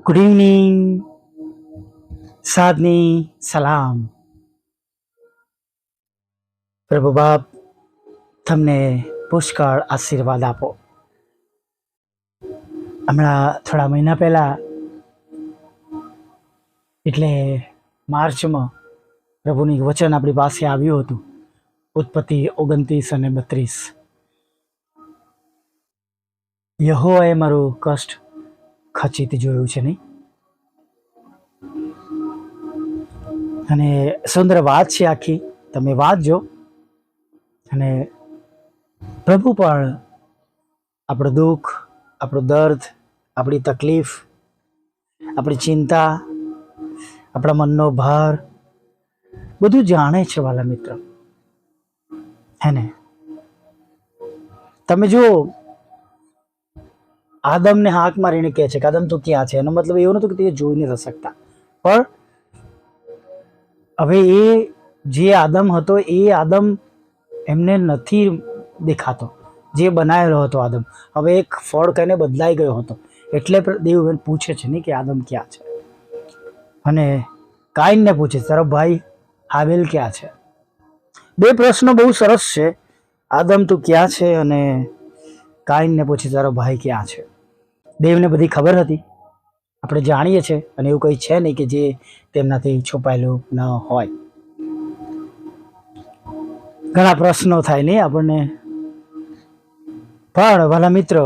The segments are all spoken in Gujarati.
ગુડ ઇવનિંગ, સાધની સલામ. પ્રભુ બાપ તમને પુષ્કળ આશીર્વાદ આપો. હમણાં થોડા મહિના પહેલા એટલે માર્ચમાં પ્રભુનું એક વચન આપણી પાસે આવ્યું હતું. ઉત્પત્તિ 29 અને 32. યહોવાએ મારું કષ્ટ ખચીત જોયું છે નહીં? અને સુંદર વાત છે આખી, તમે વાંચજો. અને પ્રભુ પણ આપણું દુઃખ, આપણું દર્દ, આપણી તકલીફ, આપણી ચિંતા, આપણા મનનો ભાર બધું જાણે છે વાલા મિત્ર, હે ને? તમે જુઓ, આદમને હાક મારીને કહે છે કે આદમ તું ક્યાં છે? એનો મતલબ એવો નતો કે તે જોઈ નથી શકતા, પણ હવે એ જે આદમ હતો એ આદમ એમને નથી દેખાતો, જે બનાવેલો હતો આદમ હવે એક ફળ કહીને બદલાઈ ગયો હતો. એટલે દેવ પૂછે છે ને કે આદમ ક્યાં છે? અને કાઈનને પૂછે તારો ભાઈ હાબેલ ક્યાં છે? બે પ્રશ્નો બહુ સરસ છે. આદમ તું ક્યાં છે અને કાઈનને પૂછે તારો ભાઈ ક્યાં છે? દેવને બધી ખબર હતી, આપણે જાણીએ છીએ, અને એવું કંઈ છે નહીં કે જે તેમનાથી છુપાયેલું ન હોય. ઘણા પ્રશ્નો થાય નહીં આપણને, પણ વાલા મિત્રો,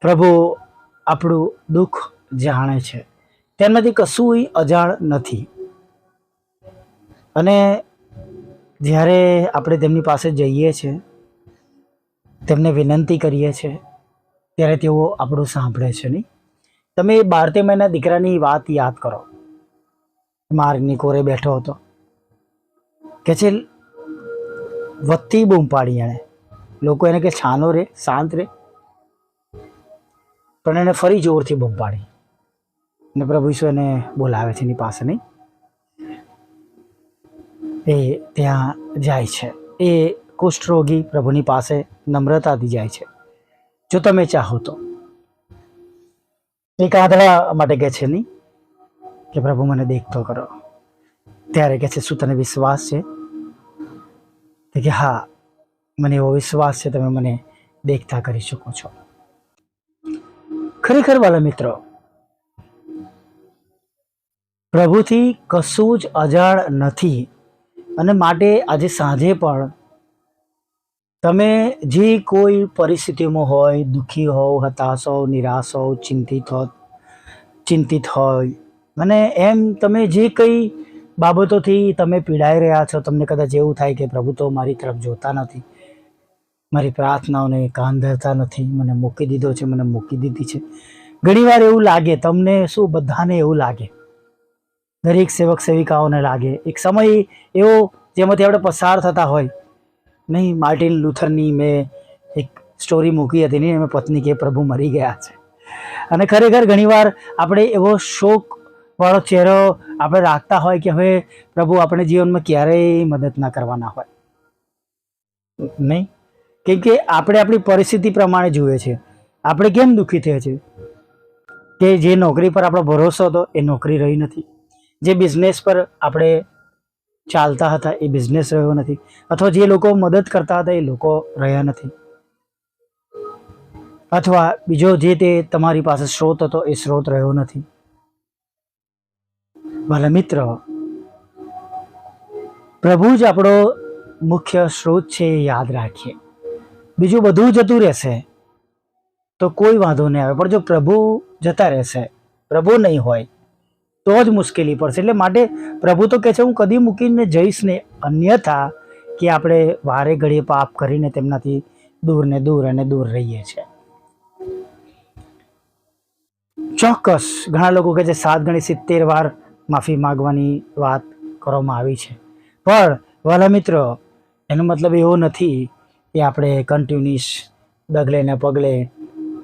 પ્રભુ આપણું દુઃખ જાણે છે, તેમાંથી કશું અજાણ નથી. અને જ્યારે આપણે તેમની પાસે જઈએ છીએ, તેમને વિનંતી કરીએ છીએ, ત્યારે તેઓ આપણું સાંભળે છે નહીં? તમે 12 મહિના દીકરાની વાત યાદ કરો. માર્ગની કોરે બેઠો હતો, કે છે વત્તી બૂમ પાડી એણે. લોકો એને કે છાનો રે, શાંત રે, પણ એને ફરી જોરથી બૂમ પાડી. અને પ્રભુ ઈસુ એને બોલાવે છે એની પાસે નહીં? એ ત્યાં જાય છે. એ કુષ્ઠરોગી પ્રભુની પાસે નમ્રતાથી જાય છે. જો તમે ચાહો તો એક આંધળા માટે કહે છે નહીં કે પ્રભુ મને દેખતો કરો. ત્યારે કહે છે શું તને વિશ્વાસ છે? કે હા, મને એવો વિશ્વાસ છે, તમે મને દેખતા કરી શકો છો. ખરેખર વાલા મિત્રો, પ્રભુથી કશું જ અજાણ નથી. અને માટે આજે સાંજે પણ તમે જે કોઈ પરિસ્થિતિમાં હોય, દુઃખી હોવ, હતાશ હોવ, નિરાશ હોવ, ચિંતિત હોય, અને એમ તમે જે કંઈ બાબતોથી તમે પીડાઈ રહ્યા છો, તમને કદાચ એવું થાય કે પ્રભુ તો મારી તરફ જોતા નથી, મારી પ્રાર્થનાઓને કાન ધરતા નથી, મને મૂકી દીધો છે, મને મૂકી દીધી છે. ઘણીવાર એવું લાગે તમને, શું બધાને એવું લાગે, દરેક સેવક સેવિકાઓને લાગે. એક સમય એવો જેમાંથી આપણે પસાર થતા હોય નહીં? માર્ટિન લુથરની મેં એક સ્ટોરી મૂકી હતી નહીં, એમાં પત્ની કે પ્રભુ મરી ગયા છે. અને ખરેખર ઘણીવાર આપણે એવો શોકવાળો ચહેરો આપણે રાખતા હોય કે હવે પ્રભુ આપણે જીવનમાં ક્યારેય મદદ ના કરવાના હોય નહીં? કેમ કે આપણે આપણી પરિસ્થિતિ પ્રમાણે જોઈએ છીએ. આપણે કેમ દુઃખી થઈએ છીએ કે જે નોકરી પર આપણો ભરોસો હતો એ નોકરી રહી નથી, જે બિઝનેસ પર આપણે ચાલતા હતા એ બિઝનેસ રહ્યો નથી, અથવા જે લોકો મદદ કરતા હતા એ લોકો રહ્યા નથી, અથવા બીજો જે તે તમારી પાસે સ્ત્રોત હતો એ સ્ત્રોત રહ્યો નથી. ભલે મિત્ર, પ્રભુ જ આપણો મુખ્ય સ્ત્રોત છે, એ યાદ રાખીએ. બીજું બધું જતું રહેશે તો કોઈ વાંધો નહીં આવે, પણ જો પ્રભુ જતા રહેશે, પ્રભુ નહીં હોય તો જ મુશ્કેલી પડશે. એટલે માટે પ્રભુ તો કહે છે હું કદી મૂકીને જઈશ ને, અન્યથા કે આપણે વારે ઘડીએ પાપ કરીને તેમનાથી દૂર ને દૂર અને દૂર રહીએ છીએ. ચોક્કસ ઘણા લોકો કહે છે 7 ગણી 70 વાર માફી માગવાની વાત કરવામાં આવી છે, પણ વાલા મિત્રો, એનો મતલબ એવો નથી કે આપણે કન્ટિન્યુઅસ ડગલે ને પગલે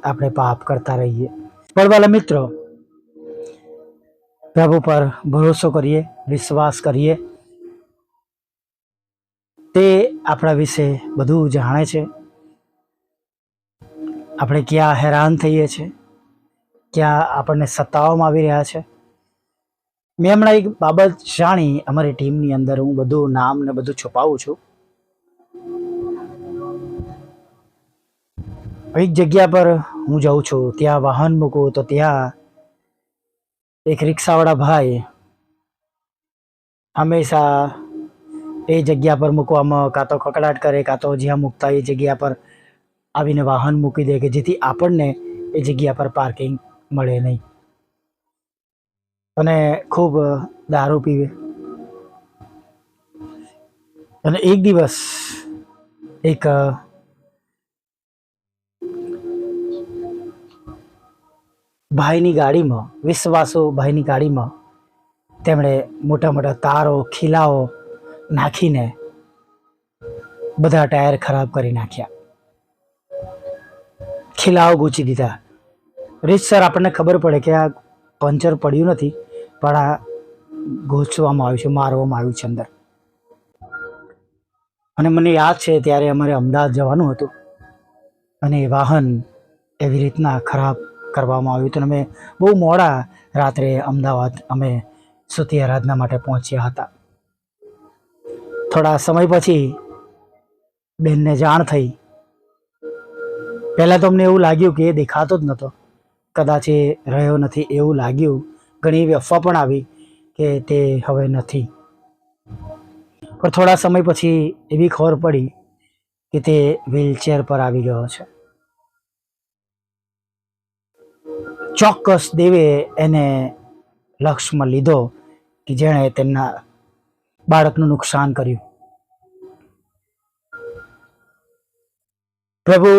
આપણે પાપ કરતા રહીએ. પણ વાલા મિત્રો, પ્રભુ પર ભરોસો કરીએ, વિશ્વાસ કરીએ. તે આપણા વિશે બધું જાણે છે. આપણે ક્યાં હેરાન થઈએ છીએ, ક્યાં આપણને સતાવવામાં આવી રહ્યા છે. મેં હમણાં એક બાબત જાણી, અમારી ટીમની અંદર હું બધું નામ ને બધું છુપાવું છું. એક જગ્યા પર હું જાઉં છું, ત્યાં વાહન મૂકું તો ત્યાં એક રિક્ષાવાળા ભાઈ હંમેશા એ જગ્યા પર મૂકવામાં કાં તો કકડાટ કરે, કાં તો જ્યાં મૂકતા એ જગ્યા પર આવીને વાહન મૂકી દે, કે જેથી આપણને એ જગ્યા પર પાર્કિંગ મળે નહીં. અને ખૂબ દારૂ પીવે. અને એક દિવસ એક ભાઈની ગાડીમાં, વિશ્વાસુ ભાઈની ગાડીમાં તેમણે મોટા મોટા તારો, ખીલાઓ નાખીને બધા ટાયર ખરાબ કરી નાખ્યા, ખીલાઓ ગૂંચી દીધા. રીતસર આપણને ખબર પડે કે આ પંચર પડ્યું નથી, પણ આ ગૂંચવામાં આવ્યું છે, મારવામાં આવ્યું છે અંદર. અને મને યાદ છે ત્યારે અમારે અમદાવાદ જવાનું હતું અને એ વાહન એવી રીતના ખરાબ કરવામાં આવ્યું હતું. અમે બહુ મોડા રાત્રે અમદાવાદ અમે સ્તુતિ આરાધના માટે પહોંચ્યા હતા. થોડા સમય પછી બેનને જાણ થઈ. પહેલાં તો અમને એવું લાગ્યું કે એ દેખાતો જ નહોતો, કદાચ એ રહ્યો નથી એવું લાગ્યું. ઘણી એવી અફવા પણ આવી કે તે હવે નથી. પણ થોડા સમય પછી એવી ખબર પડી કે તે વ્હીલચેર પર આવી ગયો છે. ચોક્કસ દેવે એને લક્ષ્યમાં લીધો કે જેણે તેમના બાળકનું નુકસાન કર્યું. પ્રભુ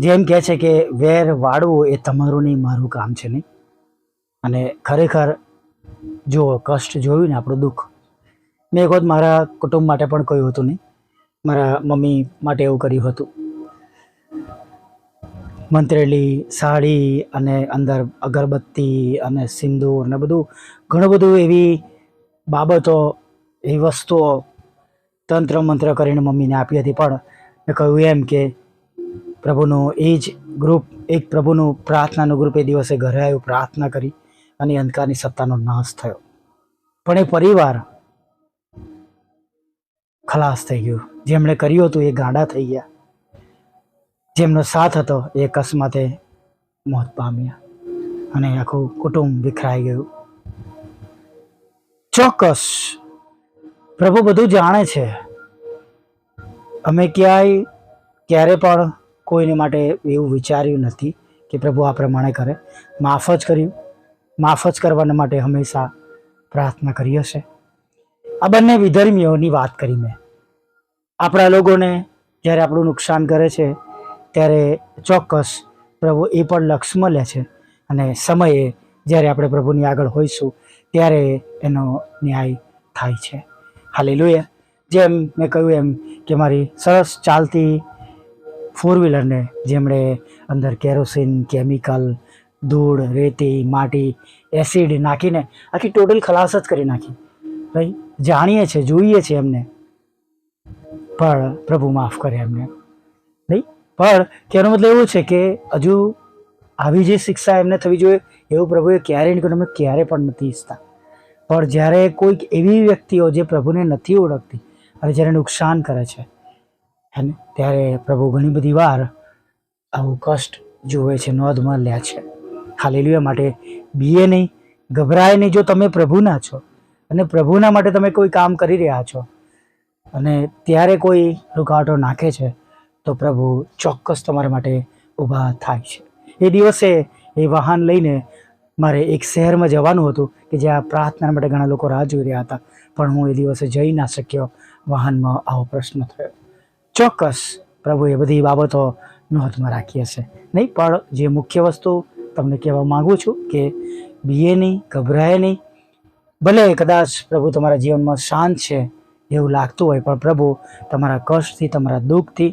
જેમ કહે છે કે વેર વાળવું એ તમારું નહીં, મારું કામ છે નહીં. અને ખરેખર જો કષ્ટ જોયું ને, આપણું દુઃખ, મેં એક વખત મારા કુટુંબ માટે પણ કહ્યું હતું નહીં, મારા મમ્મી માટે એવું કર્યું હતું. મંત્રેલી સાડી અને અંદર અગરબત્તી અને સિંદૂર ને બધું, ઘણું બધું એવી બાબતો, એવી વસ્તુઓ તંત્ર મંત્ર કરીને મમ્મીને આપી હતી. પણ મેં કહ્યું એમ કે પ્રભુનું એ જ ગ્રુપ, એક પ્રભુનું પ્રાર્થનાનું ગ્રુપ એ દિવસે ઘરે આવ્યું, પ્રાર્થના કરી અને અંધકારની સત્તાનો નાશ થયો. પણ એ પરિવાર ખલાસ થઈ ગયું. જેમણે કર્યું હતું એ ગાંડા થઈ ગયા, જેમનો સાથ હતો એ અકસ્માતે મોત પામ્યા અને આખું કુટુંબ વિખરાઈ ગયું. ચોક્કસ પ્રભુ બધું જાણે છે. અમે ક્યારે પણ કોઈને માટે એવું વિચાર્યું નથી કે પ્રભુ આ પ્રમાણે કરે. માફ જ કર્યું, માફ જ કરવાના માટે હંમેશા પ્રાર્થના કરી હશે. આ બંને વિધર્મીઓની વાત કરી મેં. આપણા લોકોને જ્યારે આપણું નુકસાન કરે છે ત્યારે ચોક્કસ પ્રભુ એ પણ લક્ષ્યમાં લે છે, અને સમયે જ્યારે આપણે પ્રભુની આગળ હોઈશું ત્યારે એનો ન્યાય થાય છે. હાલેલુયા. જેમ મેં કહ્યું એમ કે મારી સરસ ચાલતી ફોર વ્હીલરને જેમણે અંદર કેરોસીન, કેમિકલ, ધૂળ, રેતી, માટી, એસિડ નાખીને આખી ટોટલ ખલાસ જ કરી નાખી. ભાઈ જાણીએ છીએ, જોઈએ છીએ એમને, પણ પ્રભુ માફ કરે એમને નહીં. પણ કહેવાનો મતલબ એવું છે કે હજુ આવી જે શિક્ષા એમને થવી જોઈએ એવું પ્રભુએ ક્યારેય નહીં કર્યું. અમે ક્યારે પણ નથી ઈચ્છતા. પણ જ્યારે કોઈક એવી વ્યક્તિઓ જે પ્રભુને નથી ઓળખતી અને જ્યારે નુકસાન કરે છે એને, ત્યારે પ્રભુ ઘણી બધી વાર આવું કષ્ટ જુએ છે, નોંધમાં લે છે. હાલેલુયા. માટે બીએ નહીં, ગભરાય નહીં. જો તમે પ્રભુના છો અને પ્રભુના માટે તમે કોઈ કામ કરી રહ્યા છો અને ત્યારે કોઈ રૂકાવટો નાખે છે તો પ્રભુ ચોક્કસ તમારા માટે ઊભા થાય છે. એ દિવસે એ વાહન લઈને મારે એક શહેરમાં જવાનું હતું કે જ્યાં પ્રાર્થના માટે ઘણા લોકો રાહ જોઈ રહ્યા હતા, પણ હું એ દિવસે જઈ ના શક્યો. વાહનમાં આવો પ્રશ્ન થયો. ચોક્કસ પ્રભુ એ બધી બાબતો નોંધમાં રાખી હશે નહીં. પણ જે મુખ્ય વસ્તુ તમને કહેવા માગું છું કે બીએ નહીં, ગભરાય નહીં. ભલે કદાચ પ્રભુ તમારા જીવનમાં શાંત છે એવું લાગતું હોય, પણ પ્રભુ તમારા કષ્ટથી, તમારા દુઃખથી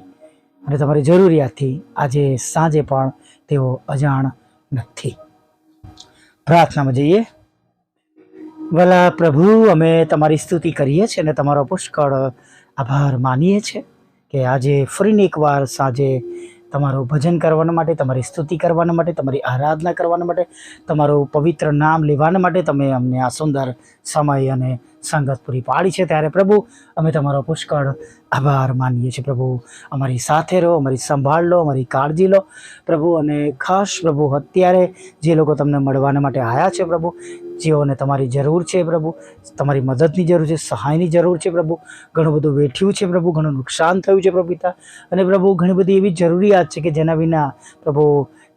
અને તમારી જરૂરિયાતથી આજે સાંજે પણ તેઓ અજાણ નથી. પ્રાર્થનામાં જઈએ. ભલા પ્રભુ, અમે તમારી સ્તુતિ કરીએ છીએ અને તમારો પુષ્કળ આભાર માનીએ છીએ કે આજે ફરીને એકવાર સાંજે તમારું ભજન કરવાના માટે, તમારી સ્તુતિ કરવાના માટે, તમારી આરાધના કરવાના માટે, તમારું પવિત્ર નામ લેવાના માટે તમે અમને આ સુંદર સમય અને સંગત પૂરી પાડી છે. ત્યારે પ્રભુ અમે તમારો પુષ્કળ આભાર માનીએ છીએ. પ્રભુ અમારી સાથે રહો, અમારી સંભાળ લો, અમારી કાળજી લો પ્રભુ. અને ખાસ પ્રભુ અત્યારે જે લોકો તમને મળવાના માટે આવ્યા છે પ્રભુ, જેઓને તમારી જરૂર છે પ્રભુ, તમારી મદદની જરૂર છે, સહાયની જરૂર છે પ્રભુ, ઘણું બધું વેઠ્યું છે પ્રભુ, ઘણું નુકસાન થયું છે પ્રભુ પિતા, અને પ્રભુ ઘણી બધી એવી જરૂરિયાત છે કે જેના વિના પ્રભુ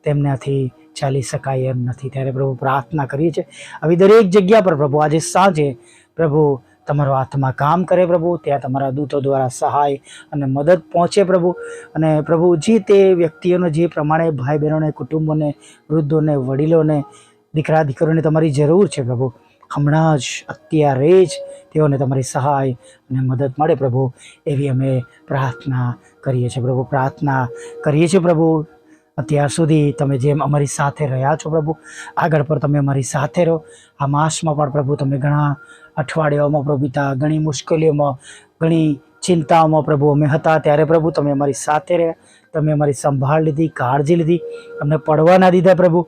તેમનાથી ચાલી શકાય એમ નથી. ત્યારે પ્રભુ પ્રાર્થના કરીએ છીએ આવી દરેક જગ્યા પર પ્રભુ આજે સાંજે પ્રભુ તમારો આત્મા કામ કરે પ્રભુ, ત્યાં તમારા દૂતો દ્વારા સહાય અને મદદ પહોંચે પ્રભુ. અને પ્રભુ જે તે વ્યક્તિઓને જે પ્રમાણે ભાઈ બહેનોને, કુટુંબોને, વૃદ્ધોને, વડીલોને, દીકરા દીકરીઓને તમારી જરૂર છે પ્રભુ, હમણાં જ અત્યારે જ તેઓને તમારી સહાય અને મદદ મળે પ્રભુ, એવી અમે પ્રાર્થના કરીએ છીએ પ્રભુ. પ્રાર્થના કરીએ છીએ પ્રભુ અત્યાર સુધી તમે જેમ અમારી સાથે રહ્યા છો પ્રભુ, આગળ પર તમે અમારી સાથે રહો. આ માસમાં પણ પ્રભુ તમે ઘણા અઠવાડિયાઓમાં પ્રભુ પિતા, ઘણી મુશ્કેલીઓમાં, ઘણી ચિંતાઓમાં પ્રભુ અમે હતા, ત્યારે પ્રભુ તમે અમારી સાથે રહ્યા, તમે અમારી સંભાળ લીધી, કાળજી લીધી, અમને પડવા ના દીધા પ્રભુ.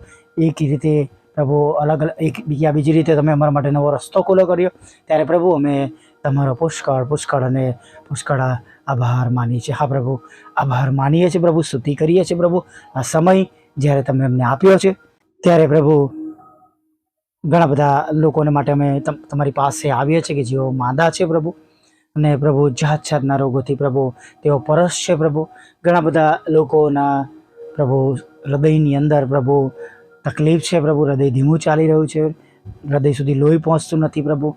એક રીતે પ્રભુ અલગ અલગ એક બીજી રીતે તમે અમારા માટે નવો રસ્તો ખુલ્લો કર્યો. ત્યારે પ્રભુ અમે તમારો પુષ્કળ અને પુષ્કળ આભાર માનીએ છીએ. હા પ્રભુ, આભાર માનીએ છીએ પ્રભુ, સ્તુતિ કરીએ છીએ પ્રભુ. આ સમય જ્યારે તમે અમને આપ્યો છે ત્યારે પ્રભુ ઘણા બધા લોકોને માટે અમે તમારી પાસે આવીએ છીએ કે જેઓ માંદા છે પ્રભુ, અને પ્રભુ જાત જાતના રોગોથી પ્રભુ તેઓ પરસ છે પ્રભુ. ઘણા બધા લોકોના પ્રભુ હૃદયની અંદર પ્રભુ તકલીફ છે પ્રભુ, હૃદય ધીમું ચાલી રહ્યું છે, હૃદય સુધી લોહી પહોંચતું નથી પ્રભુ,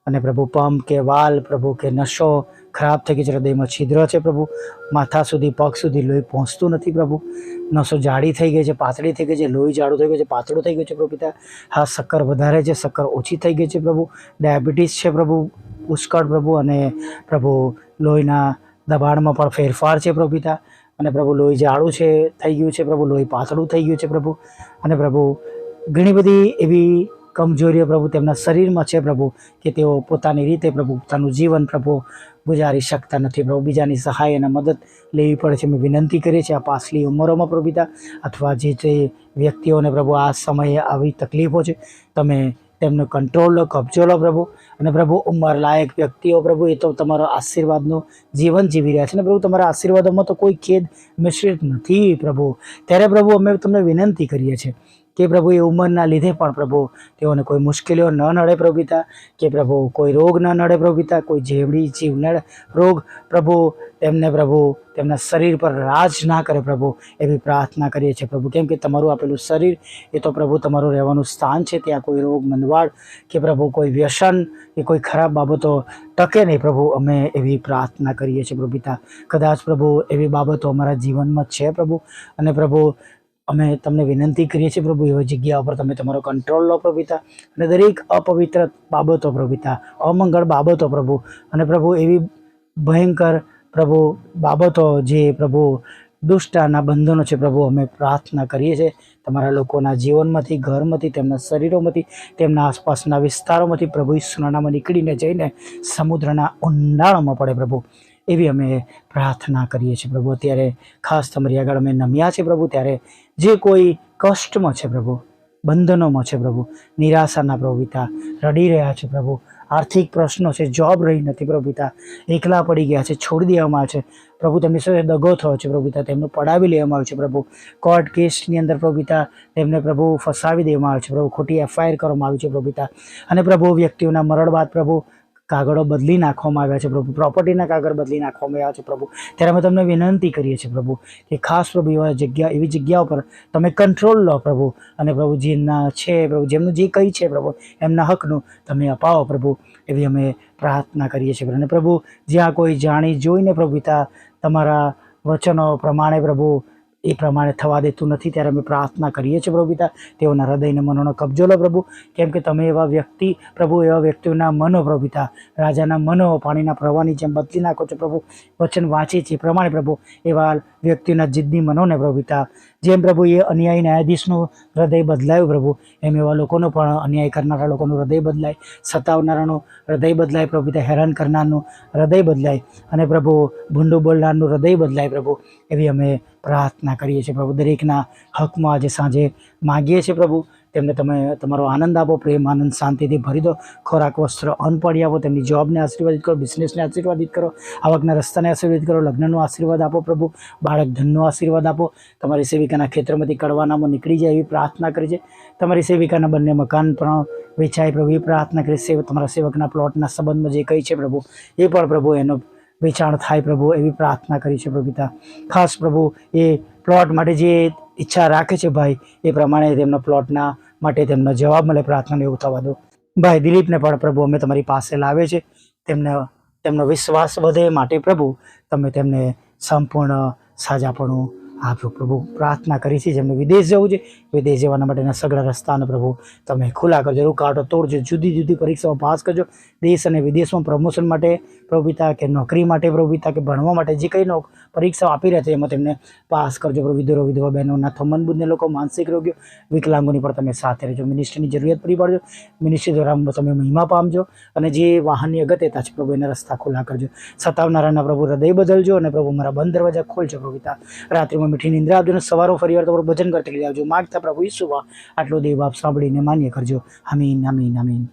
અને પ્રભુ પંપ કે વાલ પ્રભુ કે નસો ખરાબ થઈ ગઈ છે, હૃદયમાં છિદ્ર છે પ્રભુ, માથા સુધી પગ સુધી લોહી પહોંચતું નથી પ્રભુ, નસો જાડી થઈ ગઈ છે, પાતળી થઈ ગઈ છે, લોહી જાડું થઈ ગયું છે, પાતળું થઈ ગયું છે પ્રભુ પિતા. હા, શક્કર વધારે છે, શક્કર ઓછી થઈ ગઈ છે પ્રભુ, ડાયાબિટીસ છે પ્રભુ પુષ્કળ પ્રભુ, અને પ્રભુ લોહીના દબાણમાં પણ ફેરફાર છે પ્રભુ પિતા, અને પ્રભુ લોહી જાડું છે થઈ ગયું છે પ્રભુ, લોહી પાતળું થઈ ગયું છે પ્રભુ, અને પ્રભુ ઘણી બધી એવી કમજોરીઓ પ્રભુ તેમના શરીરમાં છે પ્રભુ કે તેઓ પોતાની રીતે પ્રભુ પોતાનું જીવન પ્રભુ ગુજારી શકતા નથી પ્રભુ. બીજાની સહાય અને મદદ લેવી પડે છે. અમે વિનંતી કરીએ છીએ આ પાછલી ઉંમરોમાં પ્રભુ પિતા, અથવા જે તે વ્યક્તિઓને પ્રભુ આ સમયે આવી તકલીફો છે, તમે તેમનો કંટ્રોલ લો, કબજો લો પ્રભુ. અને પ્રભુ ઉંમરલાયક વ્યક્તિઓ પ્રભુ એ તો તમારો આશીર્વાદનું જીવન જીવી રહ્યા છે ને પ્રભુ, તમારા આશીર્વાદોમાં તો કોઈ ખેદ મિશ્રિત નથી પ્રભુ. ત્યારે પ્રભુ અમે તમને વિનંતી કરીએ છીએ કે પ્રભુ એ ઉંમરના લીધે પણ પ્રભુ તેઓને કોઈ મુશ્કેલીઓ ન નડે પ્રભુ પિતા, કે પ્રભુ કોઈ રોગ ન નડે પ્રભુ પિતા, કોઈ જેવડી જીવનડ રોગ પ્રભુ તેમને પ્રભુ તેમના શરીર પર રાજ ના કરે પ્રભુ, એવી પ્રાર્થના કરીએ છીએ પ્રભુ. કેમ કે તમારું આપેલું શરીર એ તો પ્રભુ તમારું રહેવાનું સ્થાન છે, ત્યાં કોઈ રોગ મંદવાડ કે પ્રભુ કોઈ વ્યસન કે કોઈ ખરાબ બાબતો ટકે નહીં પ્રભુ. અમે એવી પ્રાર્થના કરીએ છીએ પ્રભુ પિતા. કદાચ પ્રભુ એવી બાબતો અમારા જીવનમાં છે પ્રભુ, અને પ્રભુ અમે તમને વિનંતી કરીએ છીએ પ્રભુ એવી જગ્યા ઉપર તમે તમારો કંટ્રોલ લો પ્રભુ પિતા, અને દરેક અપવિત્ર બાબતો પ્રભુ પિતા, અમંગળ બાબતો પ્રભુ, અને પ્રભુ એવી ભયંકર પ્રભુ બાબતો જે પ્રભુ દુષ્ટના બંધનો છે પ્રભુ, અમે પ્રાર્થના કરીએ છીએ તમારા લોકોના જીવનમાંથી, ઘરમાંથી, તેમના શરીરોમાંથી, તેમના આસપાસના વિસ્તારોમાંથી પ્રભુ ઈસુના નામમાં નીકળીને જઈને સમુદ્રના ઊંડાણોમાં પડે પ્રભુ, એવી અમે પ્રાર્થના કરીએ છીએ પ્રભુ. અત્યારે ખાસ તમારી આગળ અમે નમ્યા છે પ્રભુ, ત્યારે જે કોઈ કષ્ટમાં છે પ્રભુ, બંધનોમાં છે પ્રભુ, નિરાશાના પ્રભુ પિતા, રડી રહ્યા છે પ્રભુ, આર્થિક પ્રશ્નો છે, જોબ રહી નથી પ્રભુ પિતા, એકલા પડી ગયા છે, છોડી દેવામાં આવે છે પ્રભુ, તેમની સાથે દગો થયો છે પ્રભુ પિતા, તેમનું પડાવી લેવામાં આવ્યું છે પ્રભુ, કોર્ટ કેસની અંદર પ્રભુ પિતા તેમને પ્રભુ ફસાવી દેવામાં આવે છે પ્રભુ, ખોટી FIR કરવામાં આવી છે પ્રભુ પિતા, અને પ્રભુ વ્યક્તિઓના મરણ બાદ પ્રભુ કાગળો બદલી નાખવામાં આવ્યા છે પ્રભુ, પ્રોપર્ટીના કાગળ બદલી નાખવામાં આવ્યા છે પ્રભુ. ત્યારે અમે તમને વિનંતી કરીએ છીએ પ્રભુ કે ખાસ પ્રભુ એવી જગ્યાઓ પર તમે કંટ્રોલ લો પ્રભુ, અને પ્રભુ જેમના છે પ્રભુ, જેમનું જે કંઈ છે પ્રભુ એમના હકનું તમે અપાવો પ્રભુ, એવી અમે પ્રાર્થના કરીએ છીએ. અને પ્રભુ જ્યાં કોઈ જાણી જોઈને પ્રભુ પિતા તમારા વચનો પ્રમાણે પ્રભુ એ પ્રમાણે થવા દેતું નથી, ત્યારે અમે પ્રાર્થના કરીએ છીએ પ્રભુ પિતા, તેઓના હૃદયને મનોનો કબજો લો પ્રભુ. કેમ કે તમે એવા વ્યક્તિ પ્રભુ, એવા વ્યક્તિઓના મનો પ્રભુ પિતા, રાજાના મનો પાણીના પ્રવાહની જેમ બદલી નાખો છો પ્રભુ. વચન વાંચીએ છીએ પ્રમાણે પ્રભુ એવા વ્યક્તિઓના જિદ્દી મનોને પ્રભુ પિતા જેમ પ્રભુ એ અન્યાયી ન્યાયાધીશનું હૃદય બદલાયું પ્રભુ, એમ એવા લોકોનું પણ અન્યાય કરનારા લોકોનું હૃદય બદલાય, સતાવનારાનું હૃદય બદલાય પ્રભુ પિતા, હેરાન કરનારનું હૃદય બદલાય, અને પ્રભુ ભૂંડું બોલનારનું હૃદય બદલાય પ્રભુ, એવી અમે પ્રાર્થના કરીએ છીએ પ્રભુ. દરેકના હકમાં આજે સાંજે માગીએ છીએ પ્રભુ, તેમને તમે તમારો આનંદ આપો, પ્રેમ આનંદ શાંતિથી ભરી દો, ખોરાક વસ્ત્ર અન્ન પડી આપો, તેમની જોબને આશીર્વાદિત કરો, બિઝનેસને આશીર્વાદિત કરો, આવકના રસ્તાને આશીર્વાદિત કરો, લગ્નનો આશીર્વાદ આપો પ્રભુ, બાળક ધનનો આશીર્વાદ આપો. તમારી સેવિકાના ખેતરમાંથી કડવાનામાં નીકળી જાય એવી પ્રાર્થના કરી છે. તમારી સેવિકાના બંને મકાન પણ વેચાય પ્રભુ, એ પ્રાર્થના કરી. તમારા સેવકના પ્લોટના સંબંધમાં જે કંઈ છે પ્રભુ, એ પણ પ્રભુ એનો વેચાણ થાય પ્રભુ, એવી પ્રાર્થના કરી છે પ્રભુ પિતા. ખાસ પ્રભુ એ પ્લોટ માટે જે ઈચ્છા રાખે છે ભાઈ, એ પ્રમાણે તેમના પ્લોટના માટે તેમનો જવાબ મળે, પ્રાર્થનાને એવું થવા દો. ભાઈ દિલીપને પણ પ્રભુ અમે તમારી પાસે લાવે છે, તેમનો વિશ્વાસ વધે માટે પ્રભુ તમે તેમને સંપૂર્ણ સાજાપણું આપજો પ્રભુ. પ્રાર્થના કરી છે જેમને વિદેશ જવું છે, વિદેશ જવાના માટેના સગળા રસ્તાને પ્રભુ તમે ખુલ્લા કરજો, રૂકાવટો તોડજો, જુદી જુદી પરીક્ષાઓ પાસ કરજો. દેશ અને વિદેશમાં પ્રમોશન માટે પ્રભુ પિતા, કે નોકરી માટે પ્રભુ પિતા, કે ભણવા માટે જે કંઈ પરીક્ષાઓ આપી રહ્યા છે એમાં તેમને પાસ કરજો પ્રભુ. વિધવા બહેનોના થમન બુદ્ધને લોકો, માનસિક રોગીઓ, વિકલાંગોની પણ તમે સાથે રહેજો. મિનિસ્ટ્રીની જરૂરિયાત પૂરી પાડજો, મિનિસ્ટ્રી દ્વારા તમે મહિમા પામજો, અને જે વાહનની અગત્યતા છે પ્રભુ એના રસ્તા ખુલ્લા કરજો. સતાવનારાના પ્રભુ હૃદય બદલજો, અને પ્રભુ મારા બંધ દરવાજા ખોલજો પ્રભુ પિતા. રાત્રિમાં મીઠી નિંદ્રા આપજો, અને સવારો ફરીવાર તમારું ભજન કરતી લઈ આવજો. માગતા પ્રભુ ઈસુવા આટલો દેવ બાપ સાંભળીને માન્ય કરજો. આમીન આમીન આમીન.